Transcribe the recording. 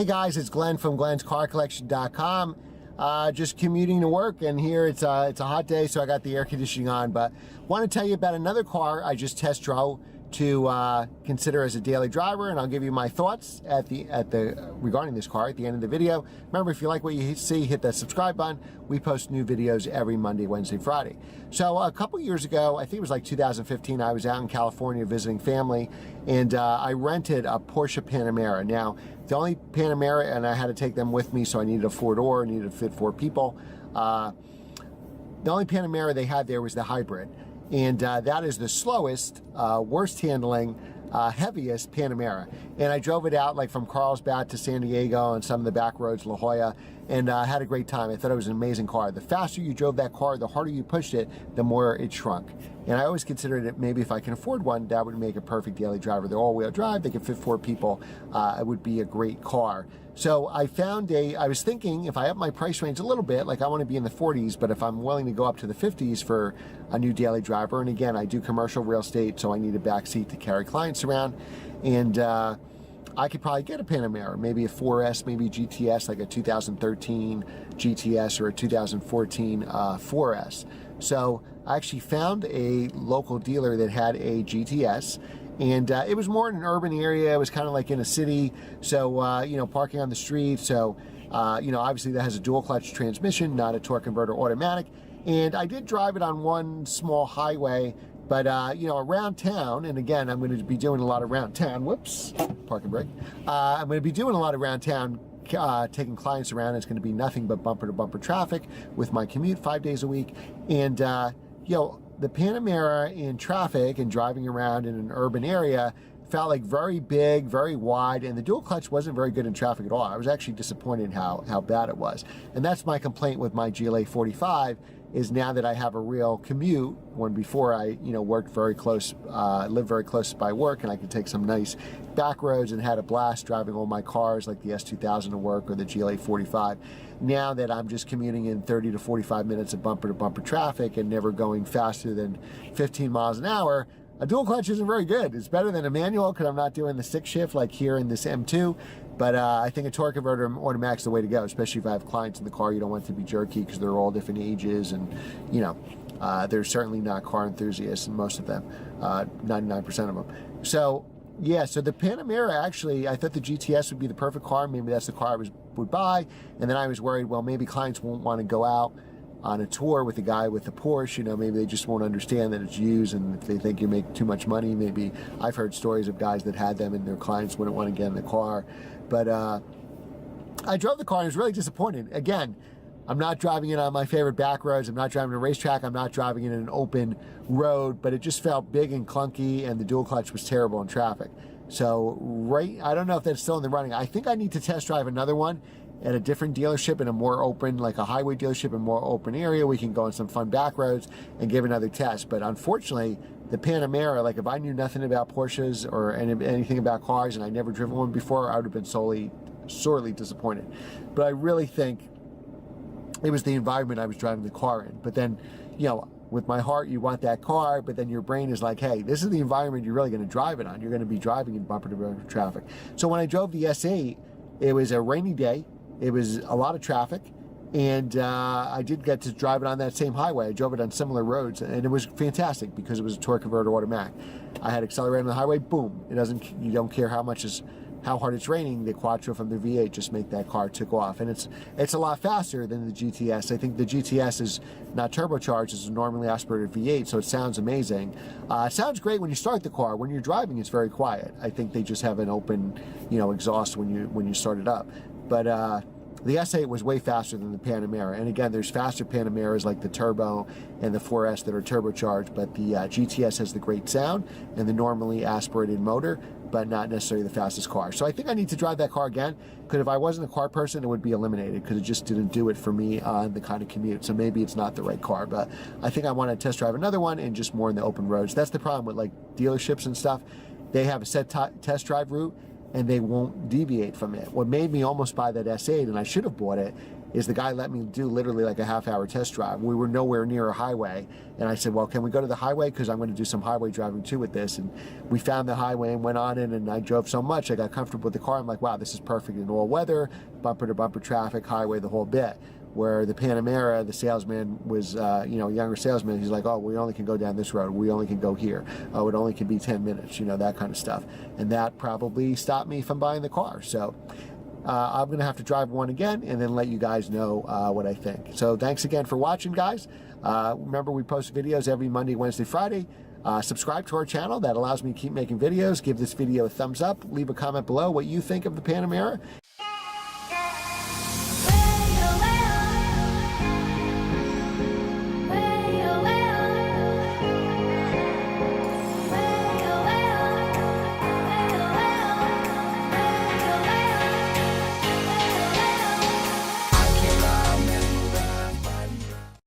Hey guys, it's Glenn from glenscarcollection.com. Just commuting to work, and here it's a hot day, so I got the air conditioning on. But want to tell you about another car I just test drove to consider as a daily driver, and I'll give you my thoughts regarding this car at the end of the video. Remember, if you like what you see, hit that subscribe button. We post new videos every Monday, Wednesday, Friday. So a couple years ago, I think it was like 2015, I was out in California visiting family, and I rented a Porsche Panamera. Now, the only Panamera, and I had to take them with me, so I needed a four-door, needed to fit 4 people. The only Panamera they had there was the hybrid. And that is the slowest, worst handling, heaviest Panamera. And I drove it out like from Carlsbad to San Diego and some of the back roads, La Jolla, and had a great time. I thought it was an amazing car. The faster you drove that car, the harder you pushed it, the more it shrunk. And I always considered it, maybe if I can afford one, that would make a perfect daily driver. They're all-wheel drive, they can fit 4 people. It would be a great car. So I was thinking if I up my price range a little bit, like I want to be in the 40s, but if I'm willing to go up to the 50s for a new daily driver, and again, I do commercial real estate, so I need a back seat to carry clients around, and I could probably get a Panamera, maybe a 4S, maybe a GTS, like a 2013 GTS or a 2014 4S. So I actually found a local dealer that had a GTS, and it was more in an urban area. It was kind of like in a city, so you know, parking on the street. So you know, obviously that has a dual clutch transmission, not a torque converter automatic. And I did drive it on one small highway, but you know, around town, and again, I'm going to be doing a lot around town. Whoops, parking brake. I'm going to be doing a lot around town, taking clients around. It's going to be nothing but bumper-to-bumper traffic with my commute 5 days a week. And you know, the Panamera in traffic and driving around in an urban area felt like very big, very wide, and the dual clutch wasn't very good in traffic at all. I was actually disappointed in how bad it was. And that's my complaint with my GLA 45, is now that I have a real commute, when before I, you know, worked very close, lived very close by work, and I could take some nice back roads and had a blast driving all my cars like the S2000 to work or the GLA 45. Now that I'm just commuting in 30 to 45 minutes of bumper-to-bumper traffic and never going faster than 15 miles an hour, a dual clutch isn't very good. It's better than a manual because I'm not doing the 6 shift like here in this M2, but I think a torque converter automatic's the way to go, especially if I have clients in the car. You don't want it to be jerky because they're all different ages, and you know, they're certainly not car enthusiasts, and most of them, 99% of them. So yeah, so the Panamera, actually, I thought the GTS would be the perfect car. Maybe that's the car I would buy, and then I was worried, well, maybe clients won't want to go out on a tour with a guy with a Porsche. You know, maybe they just won't understand that it's used, and if they think you make too much money, maybe. I've heard stories of guys that had them and their clients wouldn't want to get in the car. But I drove the car and I was really disappointed. Again, I'm not driving it on my favorite back roads. I'm not driving a racetrack. I'm not driving it in an open road, but it just felt big and clunky, and the dual clutch was terrible in traffic. So I don't know if that's still in the running. I think I need to test drive another one at a different dealership in a more open, like a highway dealership in a more open area. We can go on some fun back roads and give another test. But unfortunately, the Panamera, like if I knew nothing about Porsches or anything about cars and I never driven one before, I would have been sorely disappointed. But I really think it was the environment I was driving the car in. But then, you know, with my heart, you want that car, but then your brain is like, hey, this is the environment you're really going to drive it on. You're going to be driving in bumper-to-bumper traffic. So when I drove the S8, it was a rainy day. It was a lot of traffic, and I did get to drive it on that same highway. I drove it on similar roads, and it was fantastic because it was a torque converter automatic. I had accelerated on the highway, boom. You don't care how hard it's raining, the Quattro from the V8 just make that car tick off. And it's a lot faster than the GTS. I think the GTS is not turbocharged, it's a normally aspirated V8, so it sounds amazing. It sounds great when you start the car. When you're driving, it's very quiet. I think they just have an open, you know, exhaust when you start it up. But the S8 was way faster than the Panamera. And again, there's faster Panameras like the Turbo and the 4S that are turbocharged, but the GTS has the great sound and the normally aspirated motor, but not necessarily the fastest car. So I think I need to drive that car again, because if I wasn't a car person, it would be eliminated because it just didn't do it for me on the kind of commute. So maybe it's not the right car, but I think I want to test drive another one and just more in the open roads. That's the problem with like dealerships and stuff. They have a set test drive route, and they won't deviate from it. What made me almost buy that S8, and I should have bought it, is the guy let me do literally like a half-hour test drive. We were nowhere near a highway, and I said, well, can we go to the highway, because I'm going to do some highway driving too with this. And we found the highway and went on it, and I drove so much I got comfortable with the car. I'm like, wow, this is perfect in all weather, bumper to bumper traffic, highway, the whole bit. Where the Panamera, the salesman was, younger salesman, he's like, oh, we only can go down this road, we only can go here, oh, it only can be 10 minutes, that kind of stuff. And that probably stopped me from buying the car. So I'm going to have to drive one again and then let you guys know what I think. So thanks again for watching, guys. Remember, we post videos every Monday, Wednesday, Friday. Subscribe to our channel. That allows me to keep making videos. Give this video a thumbs up. Leave a comment below what you think of the Panamera.